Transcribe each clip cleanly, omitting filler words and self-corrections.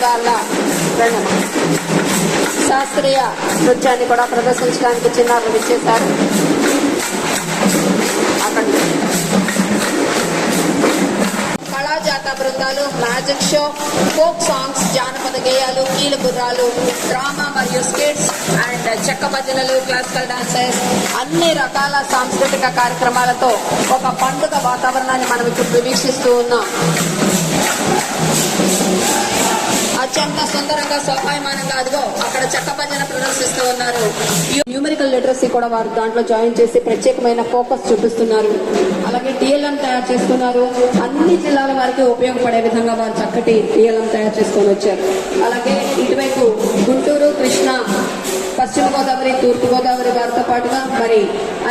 గాళ్ళ శాస్త్రీయ నృత్యాన్ని కూడా ప్రదర్శించడానికి చిన్నారులు విచ్చేశారు. అక్కడ కళాజాత బృందాలు, మ్యాజిక్ షో, ఫోక్ సాంగ్స్, జానపద గేయాలు, కీలు గుర్రాలు, డ్రామా మరియు స్కిట్స్ అండ్ చెక్క భజనలు, క్లాసికల్ డాన్సెస్, అన్ని రకాల సాంస్కృతిక కార్యక్రమాలతో ఒక పండుగ వాతావరణాన్ని మనం ఇప్పుడు వీక్షిస్తూ ఉన్నాం. అత్యంత సుందరంగా శోభాయమానంగా అదిగో అక్కడ చెక్క భజన ప్రదర్శిస్తూ ఉన్నారు. న్యూమరికల్ లిటరసీ కూడా వారు దాంట్లో జాయిన్ చేసి ప్రత్యేకమైన ఫోకస్ చూపిస్తున్నారు. అలాగే టీఎల్ఎం తయారు చేస్తున్నారు. అన్ని జిల్లాల వారికి ఉపయోగపడే విధంగా వారు చక్కటి టీఎల్ఎం తయారు చేసుకొని వచ్చారు. అలాగే ఇటువైపు గుంటూరు, కృష్ణా, పశ్చిమ గోదావరి, తూర్పు గోదావరి వారితో పాటుగా మరి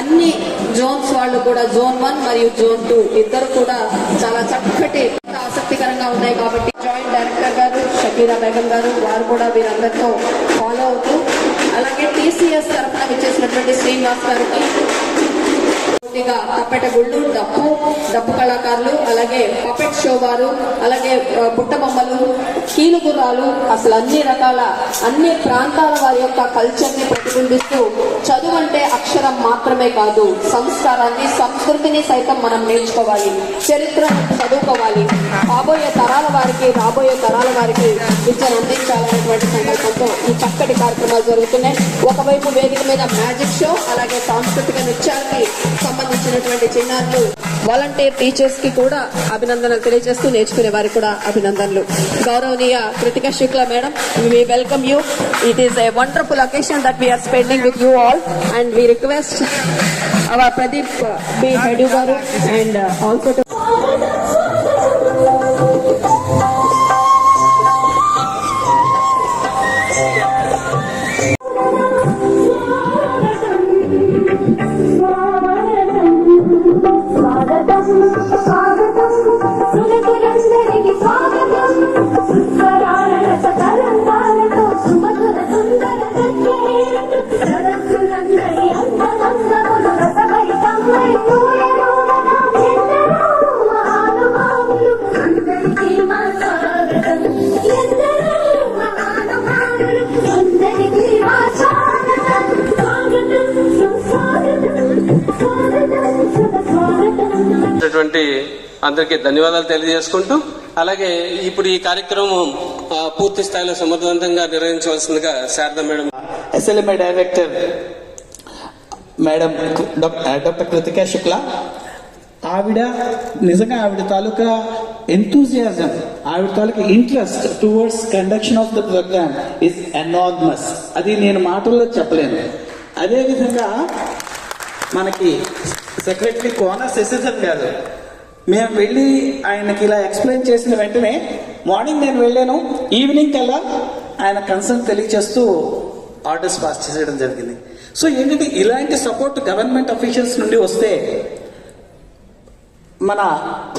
అన్ని జోన్స్ వాళ్ళు కూడా జోన్ 1 మరియు జోన్ 2 ఇద్దరు కూడా చాలా చక్కటి ఆసక్తికరంగా ఉన్నాయి. కాబట్టి జాయింట్ డైరెక్టర్ గారు షకీరా బేగం గారు వారు కూడా వీరందరితో ఫాలో అవుతూ, అలాగే టీసీఎస్ తరఫున విచ్చేసినటువంటి శ్రీనివాస్ గారికి తప్పెట గుళ్ళు, డప్పు కళాకారులు, అలాగే పపెట్ షో వారు, అలాగే బుట్ట బొమ్మలు, కీలు గుర్రాలు, అసలు అన్ని ప్రాంతాల వారి యొక్క కల్చర్ ని ప్రతిబింబిస్తూ చదువు అంటే అక్షరం మాత్రమే కాదు, సంస్కారాన్ని, సంస్కృతిని సైతం మనం నేర్చుకోవాలి, చరిత్రను చదువుకోవాలి, రాబోయే తరాల వారికి విద్యను అందించాలనేటువంటి సంకల్పంతో ఈ చక్కటి కార్యక్రమాలు జరుగుతున్నాయి. ఒకవైపు వేదిక మీద మ్యాజిక్ షో, అలాగే సాంస్కృతిక నృత్యాలకి సంబంధించినటువంటి చిన్నారులు, వాలంటీర్ టీచర్స్ కి కూడా అభినందనలు తెలియజేస్తూ నేర్చుకునే వారికి కూడా అభినందనలు. గౌరవనీయ Kritika Shukla madam, we welcome you. It is a wonderful occasion that we are spending with you all, and we request our Pradeep B. Hedu garu and also to అందరికీ ధన్యవాదాలు తెలియజేసుకుంటూ, అలాగే ఇప్పుడు ఈ కార్యక్రమం పూర్తి స్థాయిలో సమర్థవంతంగా నిర్వహించవలసిందిగా Sharada madam, SLMI director madam doctor Kritika Shukla, నిజంగా ఆవిడ తాలూకా ఎంతూజియాజం, ఆవిడ తాలూకా interest towards conduction of the programme is enormous. అది నేను మాటల్లో చెప్పలేను. అదేవిధంగా మనకి సెక్రటరీ కోన శశిధర్ గారు, మేము వెళ్ళి ఆయనకి ఇలా ఎక్స్ప్లెయిన్ చేసిన వెంటనే మార్నింగ్ నేను వెళ్ళాను, ఈవినింగ్ కల్లా ఆయన కన్సర్న్ తెలియచేస్తూ ఆర్డర్స్ పాస్ చేసేయడం జరిగింది. సో ఏంటంటే ఇలాంటి సపోర్ట్ గవర్నమెంట్ అఫీషియల్స్ నుండి వస్తే మన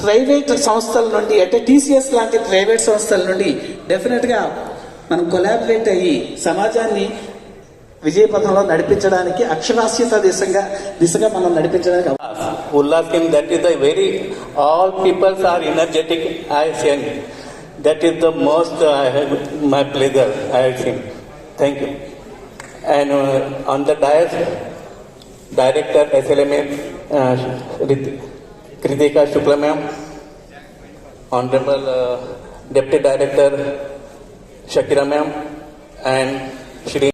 ప్రైవేట్ సంస్థల నుండి, అంటే TCS లాంటి ప్రైవేట్ సంస్థల నుండి డెఫినెట్గా మనం కొలాబరేట్ అయ్యి సమాజాన్ని విజయపథంలో నడిపించడానికి, అక్షరాస్యత దిశగా మనం నడిపించడానికి Ullas Kim, that is the very, all peoples are energetic, I think. That is the most, I have my pleasure, I think. Thank you. And on the dais, Director SLMA, Kritika Shukla ma'am, Honorable Deputy Director Shakira ma'am, and Shri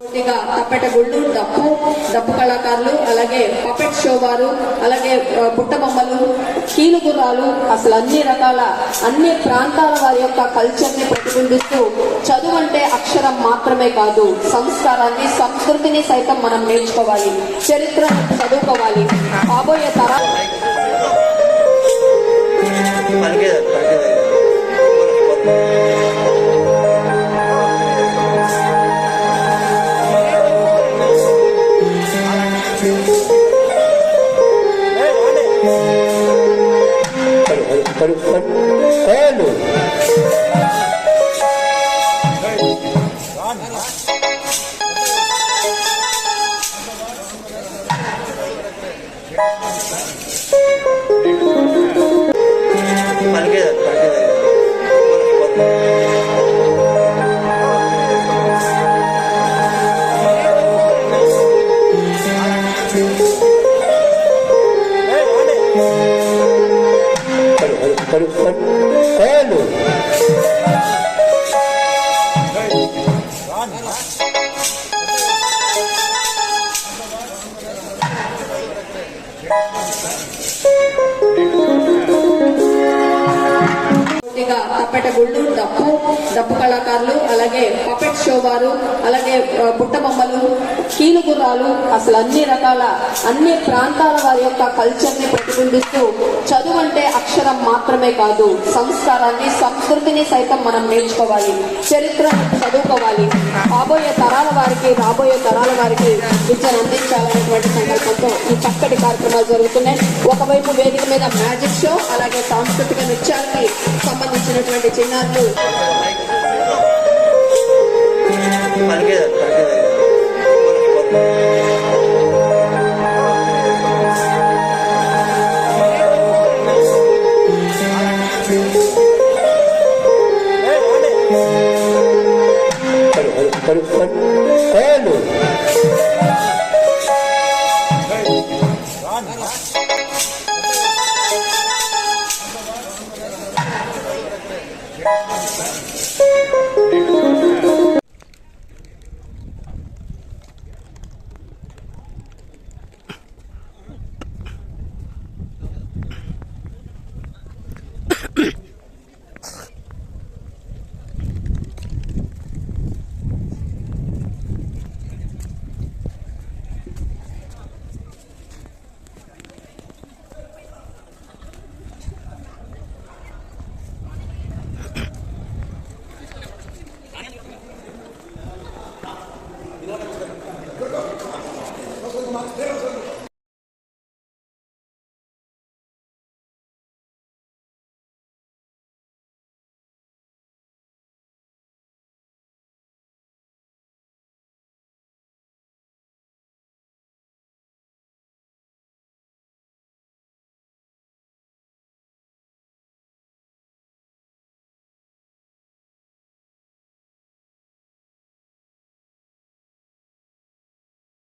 తప్పెట గుళ్ళు, డప్పు కళాకారులు, అలాగే puppet show వారు, అలాగే బుట్ట బొమ్మలు, కీలు గుర్రాలు, అసలు అన్ని ప్రాంతాల వారి యొక్క కల్చర్ ని ప్రతిబింబిస్తూ చదువు అంటే అక్షరం మాత్రమే కాదు, సంస్కారాన్ని, సంస్కృతిని సైతం మనం నేర్చుకోవాలి, చరిత్రను చదువుకోవాలి, రాబోయే తరాల Hello. తప్పెట గుళ్ళు, డప్పు కళాకారులు, అలాగే పపెట్ షో వారు, అలాగే బుట్ట బొమ్మలు, కీలు గుర్రాలు, అసలు అన్ని ప్రాంతాల వారి యొక్క కల్చర్ ని ప్రతిబింబిస్తూ చదువు అంటే అక్షరం మాత్రమే కాదు, సంస్కారాన్ని, సంస్కృతిని సైతం మనం నేర్చుకోవాలి, చరిత్రను చదువుకోవాలి, రాబోయే తరాల వారికి విద్యను అందించాలనేటువంటి సంకల్పంతో ఈ చక్కటి కార్యక్రమాలు జరుగుతున్నాయి. ఒకవైపు వేదిక మీద మ్యాజిక్ షో, అలాగే సాంస్కృతిక నృత్యాలకి సంబంధించినటువంటి చిన్నారులు Parque.